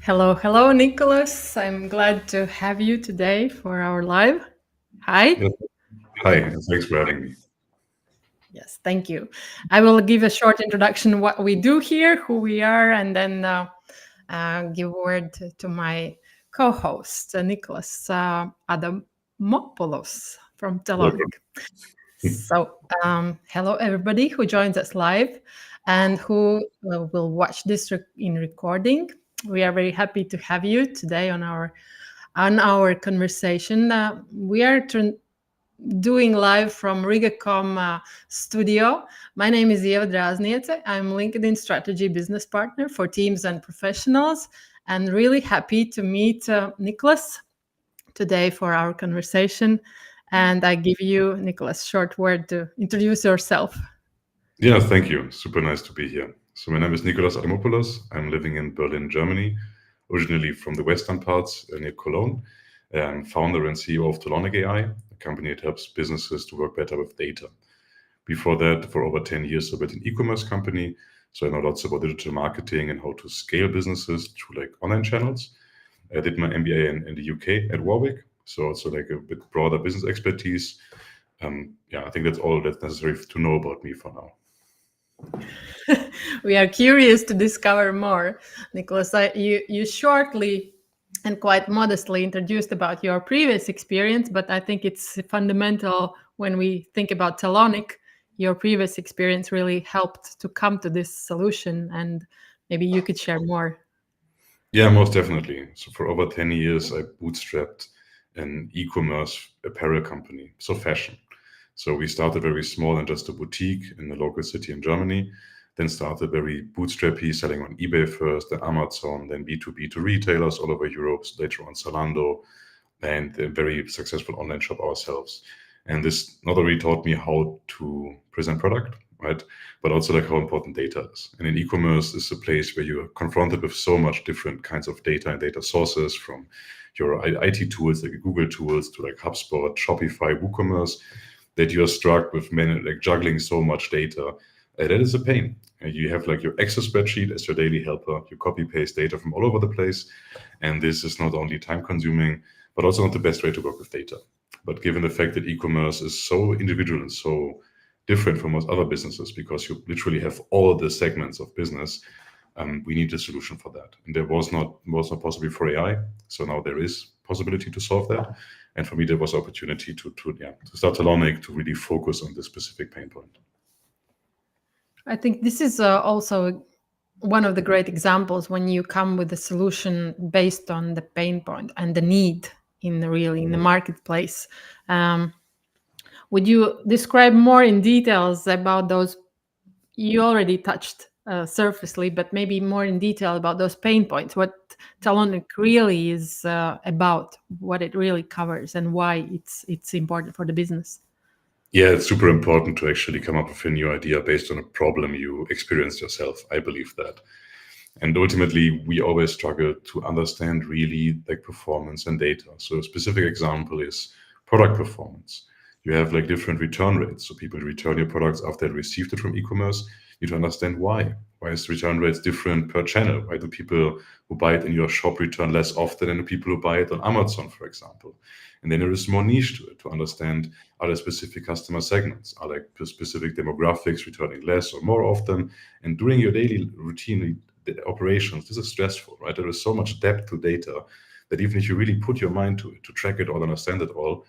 Hello, Nikolas. I'm glad to have you today for our live. Hi. Yes. Hi, and thanks for having me. Yes, thank you. I will give a short introduction what we do here, who we are, and then give word to my co-host, Nikolas Adamopoulos from Welcome. Talonic. So, hello everybody who joins us live and who will watch this in recording. We are very happy to have you today on our conversation. We are doing live from RIGA COMM studio. My name is Ieva Drazniece. I'm LinkedIn strategy business partner for teams and professionals, and really happy to meet Nikolas today for our conversation. And I give you, Nikolas, short word to introduce yourself. Yeah, thank you. Super nice to be here. So my name is Nikolas Adamopoulos. I'm living in Berlin, Germany, originally from the western parts near Cologne. I'm founder and CEO of Talonic AI, a company that helps businesses to work better with data. Before that, for over 10 years, I built an e-commerce company. So I know lots about digital marketing and how to scale businesses through like online channels. I did my MBA in the UK at Warwick, so also like a bit broader business expertise. Yeah, I think that's all that's necessary to know about me for now. We are curious to discover more. Nikolas, you shortly and quite modestly introduced about your previous experience, but I think it's fundamental when we think about Talonic. Your previous experience really helped to come to this solution, and maybe you could share more. Yeah, most definitely. So for over 10 years, I bootstrapped an e-commerce apparel company, so fashion. So we started very small in just a boutique in a local city in Germany, then started very bootstrappy, selling on eBay first, then Amazon, then B2B to retailers all over Europe, later on Zalando, and a very successful online shop ourselves. And this not only taught me how to present product, right, but also like how important data is. And in e-commerce is a place where you're confronted with so much different kinds of data and data sources, from your IT tools like Google tools to like HubSpot, Shopify, WooCommerce, that you are struck with like juggling so much data. That is a pain. And you have like your Excel spreadsheet as your daily helper. You copy paste data from all over the place, and this is not only time consuming, but also not the best way to work with data. But given the fact that e-commerce is so individual and so different from most other businesses, because you literally have all the segments of business, we need a solution for that. And there was not possible for AI, so now there is possibility to solve that. And for me, there was opportunity to start Talonic to really focus on this specific pain point. I think this is also one of the great examples when you come with a solution based on the pain point and the need in the marketplace. Would you describe more in details about those? You already touched surfacely, but maybe more in detail about those pain points. What Talonic really is about, what it really covers, and why it's important for the business. Yeah, it's super important to actually come up with a new idea based on a problem you experienced yourself. I believe that. And ultimately, we always struggle to understand really like performance and data. So a specific example is product performance. You have like different return rates. So people return your products after they received it from e-commerce. You need to understand why. Why is the return rates different per channel? Why do people who buy it in your shop return less often than the people who buy it on Amazon, for example? And then there is more niche to it to understand, are there specific customer segments? Are like specific demographics returning less or more often? And during your daily routine the operations, this is stressful, right? There is so much depth to data that even if you really put your mind to it, to track it all, understand it all,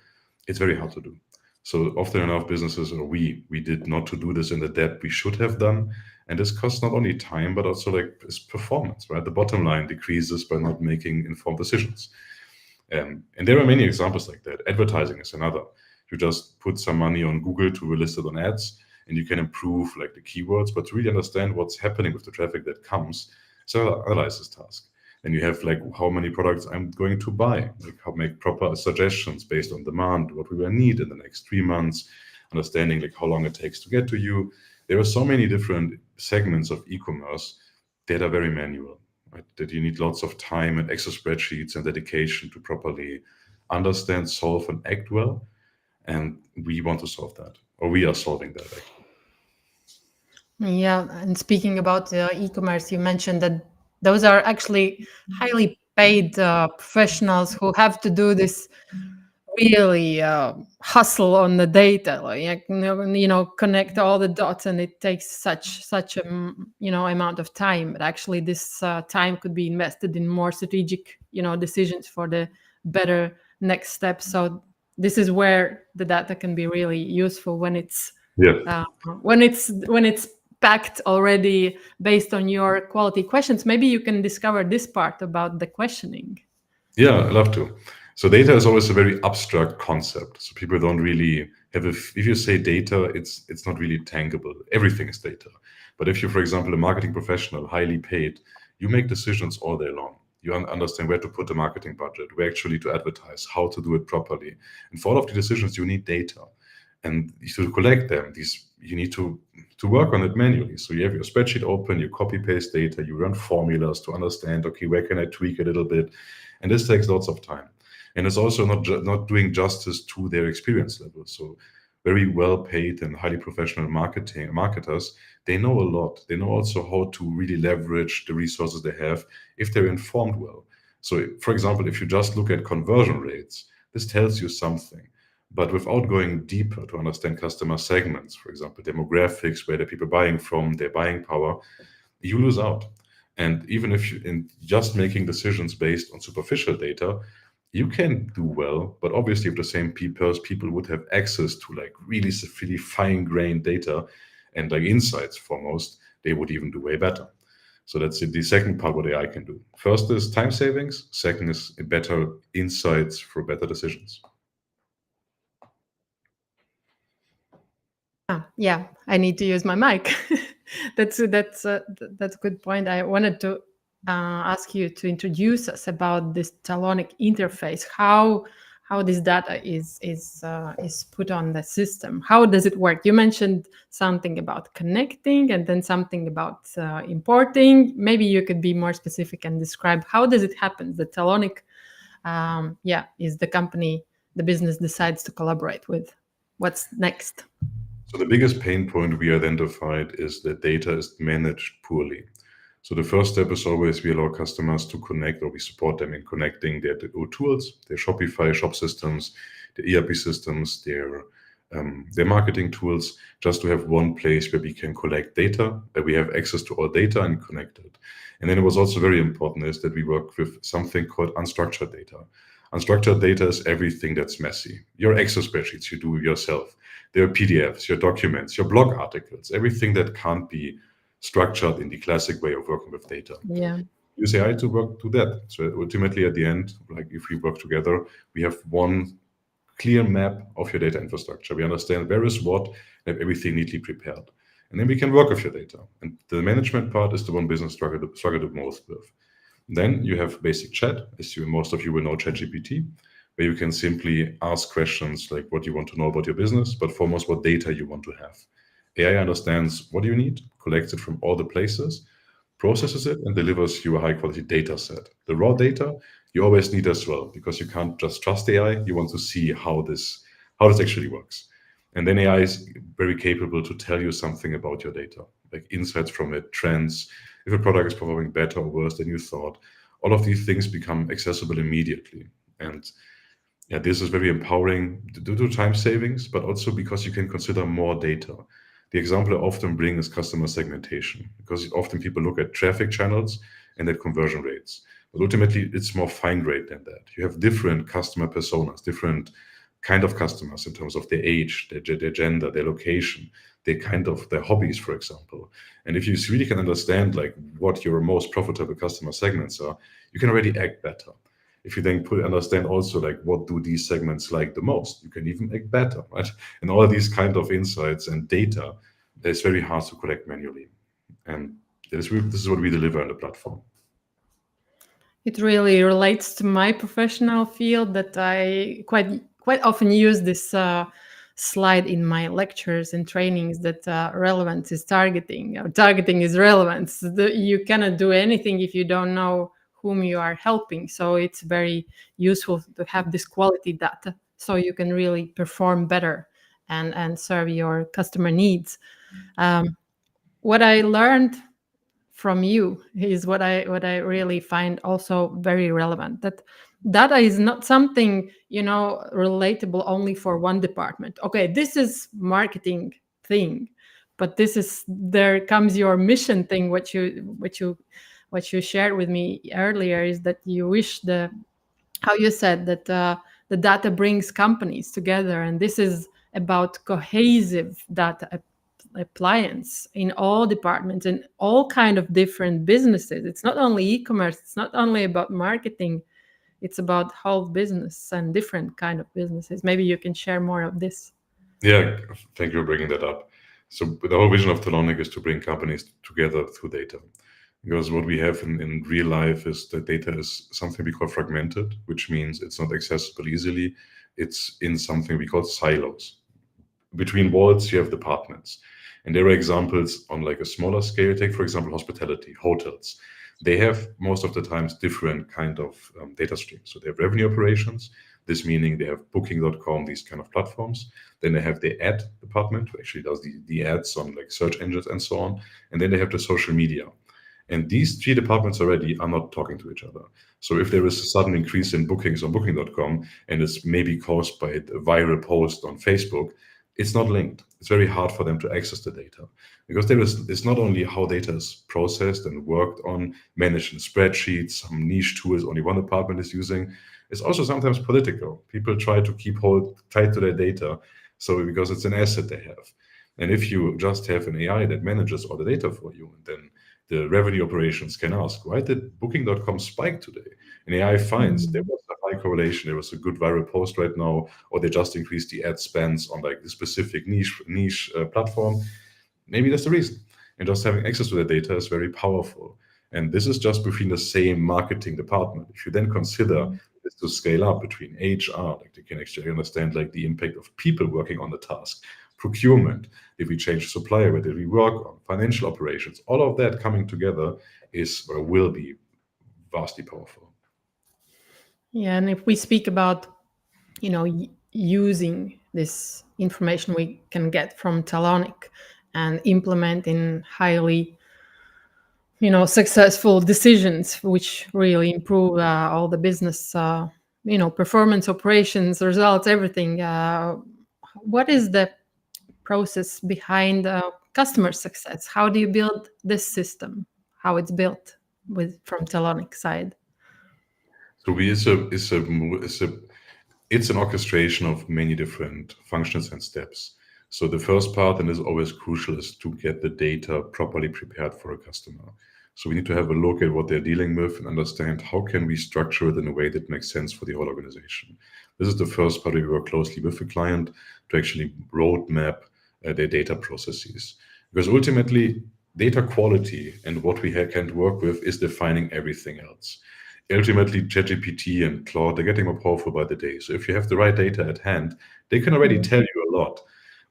it's very hard to do. So often enough businesses, or we did not to do this in the depth we should have done. And this costs not only time, but also like performance, right? The bottom line decreases by not making informed decisions. And there are many examples like that. Advertising is another. You just put some money on Google to be listed on ads, and you can improve like the keywords, but to really understand what's happening with the traffic that comes, it's an analysis task. And you have like how many products I'm going to buy, like how make proper suggestions based on demand, what we will need in the next 3 months, understanding like how long it takes to get to you. There are so many different segments of e-commerce that are very manual, right? That you need lots of time and Excel spreadsheets and dedication to properly understand, solve, and act well. And we want to solve that, or we are solving that actually. Yeah, and speaking about e-commerce, you mentioned that Those are actually highly paid professionals who have to do this really hustle on the data, like connect all the dots, and it takes such a amount of time. But actually this time could be invested in more strategic decisions for the better next steps. So this is where the data can be really useful when it's Yeah. when it's packed already based on your quality questions. Maybe you can discover this part about the questioning. Yeah, I love to. So data is always a very abstract concept. So people don't really have if you say data, it's not really tangible. Everything is data. But if you, for example, a marketing professional, highly paid, you make decisions all day long. You understand where to put the marketing budget, where actually to advertise, how to do it properly. And for all of the decisions, you need data. And to collect them, you need to work on it manually. So you have your spreadsheet open, you copy paste data, you run formulas to understand, okay, where can I tweak a little bit? And this takes lots of time. And it's also not doing justice to their experience level. So very well paid and highly professional marketers, they know a lot. They know also how to really leverage the resources they have if they're informed well. So for example, if you just look at conversion rates, this tells you something. But without going deeper to understand customer segments, for example, demographics, where the people buying from, their buying power, you lose out. And even if you in just making decisions based on superficial data, you can do well, but obviously if the same people would have access to like really fine-grained data and like insights foremost, they would even do way better. So that's the second part what AI can do. First is time savings. Second is better insights for better decisions. Yeah, I need to use my mic. That's a good point. I wanted to ask you to introduce us about this Talonic interface. How this data is put on the system. How does it work? You mentioned something about connecting, and then something about importing. Maybe you could be more specific and describe how does it happen. The Talonic, is the company the business decides to collaborate with. What's next? So the biggest pain point we identified is that data is managed poorly. So the first step is always we allow customers to connect, or we support them in connecting their tools, their Shopify shop systems, their ERP systems, their marketing tools, just to have one place where we can collect data, where we have access to all data and connect it. And then it was also very important is that we work with something called unstructured data. Unstructured data is everything that's messy. Your Excel spreadsheets you do yourself, their PDFs, your documents, your blog articles, everything that can't be structured in the classic way of working with data. Yeah. Use AI to work to that. So ultimately, at the end, like if we work together, we have one clear map of your data infrastructure. We understand where is what, have everything neatly prepared. And then we can work with your data. And the management part is the one business struggle the most with. Then you have basic chat, as most of you will know ChatGPT, where you can simply ask questions like what you want to know about your business, but foremost what data you want to have. AI understands what you need, collects it from all the places, processes it, and delivers you a high quality data set. The raw data you always need as well, because you can't just trust AI. You want to see how this actually works. And then AI is very capable to tell you something about your data, like insights from it, trends, if a product is performing better or worse than you thought. All of these things become accessible immediately. And yeah, this is very empowering due to time savings, but also because you can consider more data. The example I often bring is customer segmentation, because often people look at traffic channels and at conversion rates. But ultimately, it's more fine-grained than that. You have different customer personas, different kind of customers in terms of their age, their gender, their location, their hobbies, for example. And if you really can understand like what your most profitable customer segments are, you can already act better. If you then understand also like what do these segments like the most, you can even act better, right? And all these kind of insights and data is very hard to collect manually. And this is what we deliver on the platform. It really relates to my professional field that I quite often use this slide in my lectures and trainings that relevance is targeting, or targeting is relevance. You cannot do anything if you don't know whom you are helping. So it's very useful to have this quality data so you can really perform better and serve your customer needs. What I learned from you is what I really find also very relevant. That data is not something, relatable only for one department. Okay, this is marketing thing, but there comes your mission thing, what you shared with me earlier, is that you wish how you said that the data brings companies together, and this is about cohesive data appliance in all departments and all kind of different businesses. It's not only e-commerce, it's not only about marketing, it's about whole business and different kind of businesses. Maybe you can share more of this. Yeah, thank you for bringing that up. So the whole vision of Talonic is to bring companies together through data. Because what we have in real life is that data is something we call fragmented, which means it's not accessible easily. It's in something we call silos. Between walls, you have departments. And there are examples on like a smaller scale. Take, for example, hospitality, hotels. They have most of the times different kind of data streams. So they have revenue operations, this meaning they have booking.com, these kind of platforms. Then they have the ad department, who actually does the ads on like search engines and so on. And then they have the social media. And these three departments already are not talking to each other. So if there is a sudden increase in bookings on booking.com and it's maybe caused by a viral post on Facebook, it's not linked. It's very hard for them to access the data because it's not only how data is processed and worked on, managed in spreadsheets, some niche tools only one department is using. It's also sometimes political. People try to keep tight to their data, so because it's an asset they have. And if you just have an AI that manages all the data for you, then the revenue operations can ask, why did booking.com spike today? And AI finds there was a high correlation, there was a good viral post right now, or they just increased the ad spends on like the specific niche platform. Maybe that's the reason. And just having access to the data is very powerful. And this is just between the same marketing department. If you then consider this to scale up between HR, like they can actually understand like the impact of people working on the task, procurement, if we change supplier, where did we work on, financial operations, all of that coming together is or will be vastly powerful. Yeah, and if we speak about, using this information we can get from Talonic and implement in highly, successful decisions, which really improve all the business, performance, operations, results, everything. What is the process behind customer success? How do you build this system? How it's built from Talonic side? So it's an orchestration of many different functions and steps. So the first part, and is always crucial, is to get the data properly prepared for a customer. So we need to have a look at what they're dealing with and understand how can we structure it in a way that makes sense for the whole organization. This is the first part. We work closely with the client to actually roadmap their data processes. Because ultimately, data quality and what we can work with is defining everything else. Ultimately, ChatGPT and Claude, they're getting more powerful by the day. So if you have the right data at hand, they can already tell you a lot.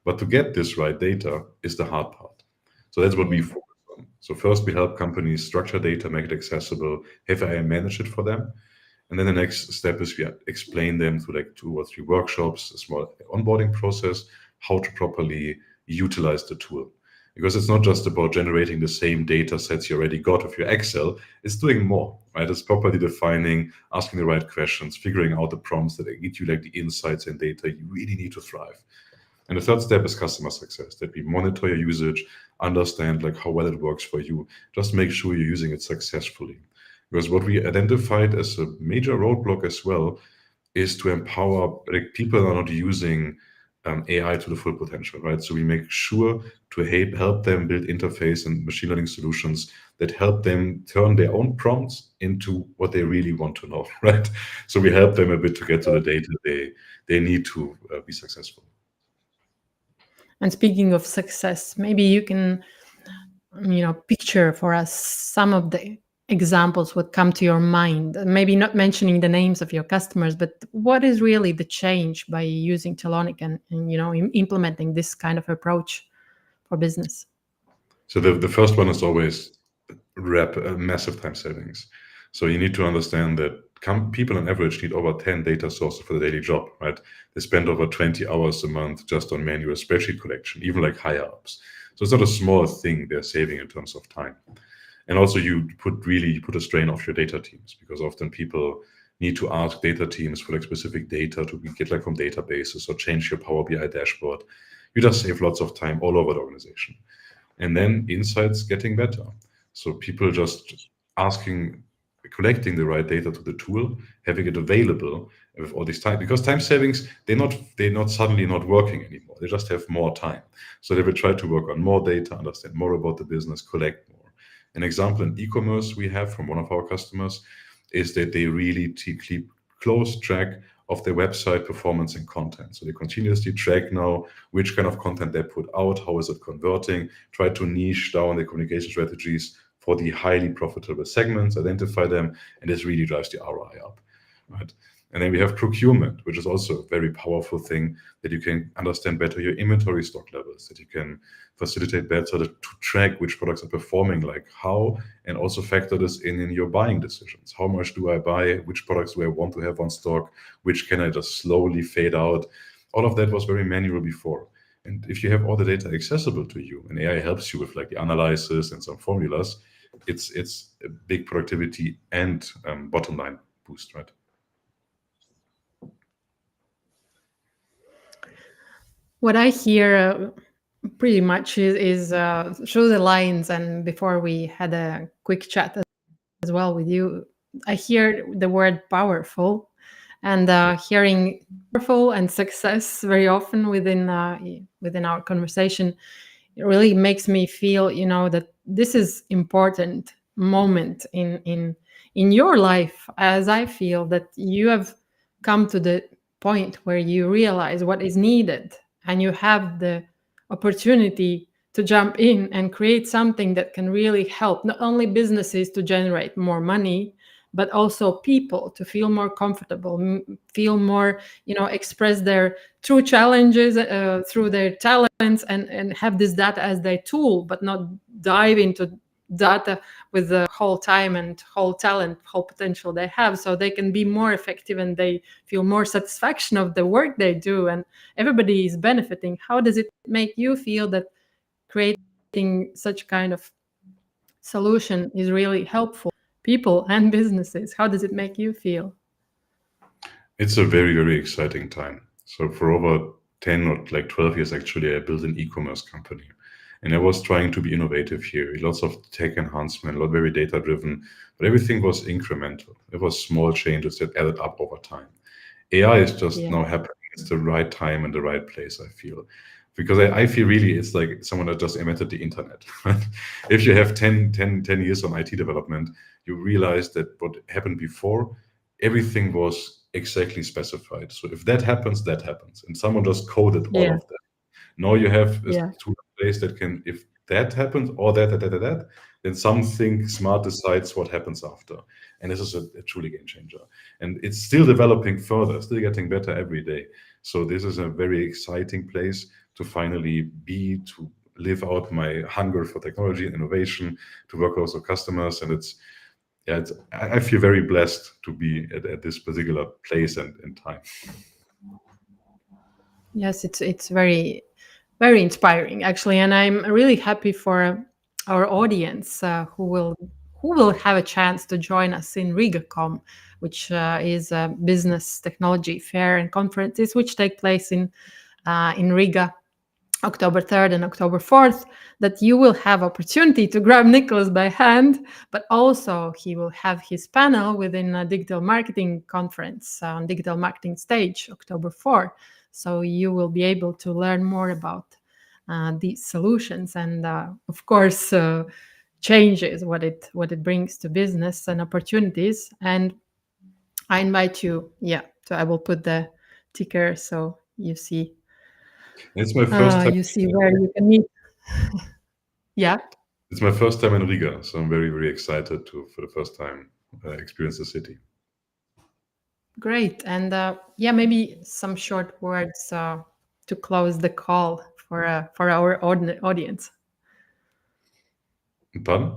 But to get this right data is the hard part. So that's what we focus on. So first, we help companies structure data, make it accessible, have AI manage it for them. And then the next step is we explain them through like 2 or 3 workshops, a small onboarding process, how to properly utilize the tool. Because it's not just about generating the same data sets you already got of your Excel, it's doing more, right? It's properly defining, asking the right questions, figuring out the prompts that get you like the insights and data you really need to thrive. And the third step is customer success, that we monitor your usage, understand like how well it works for you, just make sure you're using it successfully. Because what we identified as a major roadblock as well is to empower, like people are not using AI to the full potential, right? So we make sure to help them build interface and machine learning solutions that help them turn their own prompts into what they really want to know, right? So we help them a bit to get to the data they need to be successful. And speaking of success, maybe you can, picture for us some of the examples would come to your mind, maybe not mentioning the names of your customers, but what is really the change by using Talonic and implementing this kind of approach for business? So the first one is always massive time savings. So you need to understand that people on average need over 10 data sources for the daily job, right? They spend over 20 hours a month just on manual spreadsheet collection, even like higher ups. So it's not a small thing they're saving in terms of time. And also you put a strain off your data teams, because often people need to ask data teams for like specific data to get like from databases or change your Power BI dashboard. You just save lots of time all over the organization. And then insights getting better. So people just collecting the right data to the tool, having it available with all this time, because time savings, they're not suddenly not working anymore. They just have more time. So they will try to work on more data, understand more about the business, collect more. An example in e-commerce we have from one of our customers is that they really keep close track of their website performance and content. So they continuously track now which kind of content they put out, how is it converting, try to niche down their communication strategies for the highly profitable segments, identify them, and this really drives the ROI up, right? And then we have procurement, which is also a very powerful thing, that you can understand better your inventory stock levels, that you can facilitate better to track which products are performing like how, and also factor this in your buying decisions. How much do I buy? Which products do I want to have on stock? Which can I just slowly fade out? All of that was very manual before. And if you have all the data accessible to you, and AI helps you with like the analysis and some formulas, it's a big productivity and bottom line boost, right? What I hear pretty much is through the lines, and before we had a quick chat as well with you, I hear the word powerful, and hearing powerful and success very often within our conversation, it really makes me feel, that this is important moment in your life, as I feel that you have come to the point where you realize what is needed, and you have the opportunity to jump in and create something that can really help not only businesses to generate more money, but also people to feel more comfortable, feel more, express their true challenges through their talents, and have this data as their tool, but not dive into data with the whole time and whole talent, whole potential they have, so they can be more effective and they feel more satisfaction of the work they do, and everybody is benefiting. How does it make you feel that creating such kind of solution is really helpful people and businesses? How does it make you feel? It's a very, very exciting time. So for over 10 or like 12 years, actually, I built an e-commerce company. And I was trying to be innovative here, lots of tech enhancement, a lot very data driven, but everything was incremental. It was small changes that added up over time. AI is just now happening. It's the right time and the right place, I feel. Because I feel really it's like someone that just invented the internet. If you have 10 years on IT development, you realize that what happened before, everything was exactly specified. So if that happens, that happens. And someone just coded all Yeah, of that. Now you have a yeah, tool in place that can, if that happens or that, then something smart decides what happens after. And this is a truly game changer. And it's still developing further, still getting better every day. So this is a very exciting place to finally be, to live out my hunger for technology and innovation, to work also with customers. And I feel very blessed to be at this particular place and time. yes, it's very, very inspiring actually, and I'm really happy for our audience who will have a chance to join us in RIGA COMM, which is a business technology fair and conferences which take place in Riga, October 3rd and October 4th, that you will have opportunity to grab Nikolas by hand, but also he will have his panel within a digital marketing conference on digital marketing stage, October 4th. So you will be able to learn more about these solutions and, of course, changes what it brings to business and opportunities. And I invite you, so I will put the ticker so you see It's my first time. where you can meet. Yeah, It's my first time in Riga, so I'm very, very excited to, for the first time, experience the city. great. And maybe some short words to close the call for our audience. Pardon?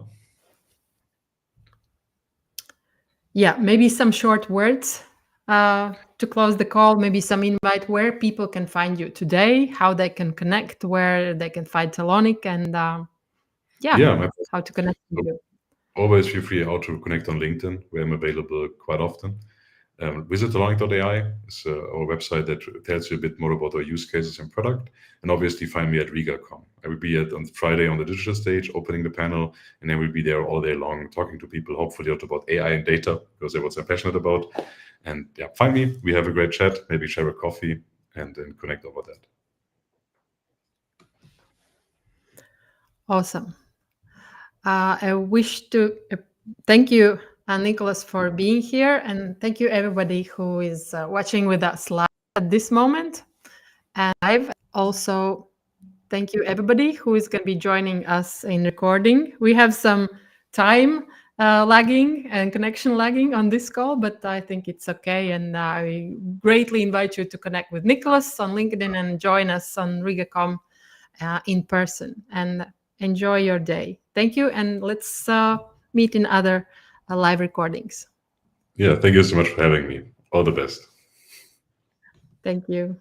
Yeah, maybe some short words to close the call. Maybe some invite where people can find you today, how they can connect, where they can find Talonic, and Yeah, my how to connect with you. always feel free how to connect on LinkedIn, where I'm available quite often. Visit Talonic.ai is our website that tells you a bit more about our use cases and product. And obviously find me at RIGA COMM. I will be on Friday on the digital stage, opening the panel, and then we'll be there all day long, talking to people, hopefully also about AI and data, because that's what I'm passionate about. And yeah, find me. We have a great chat, maybe share a coffee, and then connect over that. Awesome. I wish to thank you, Nikolas, for being here, and thank you everybody who is watching with us live at this moment. And I've also thank you everybody who is going to be joining us in recording. We have some time lagging and connection lagging on this call, but I think it's okay. And I greatly invite you to connect with Nikolas on LinkedIn and join us on RIGA COMM in person. And enjoy your day. Thank you, and let's meet in other live recordings. Yeah, thank you so much for having me. All the best. Thank you.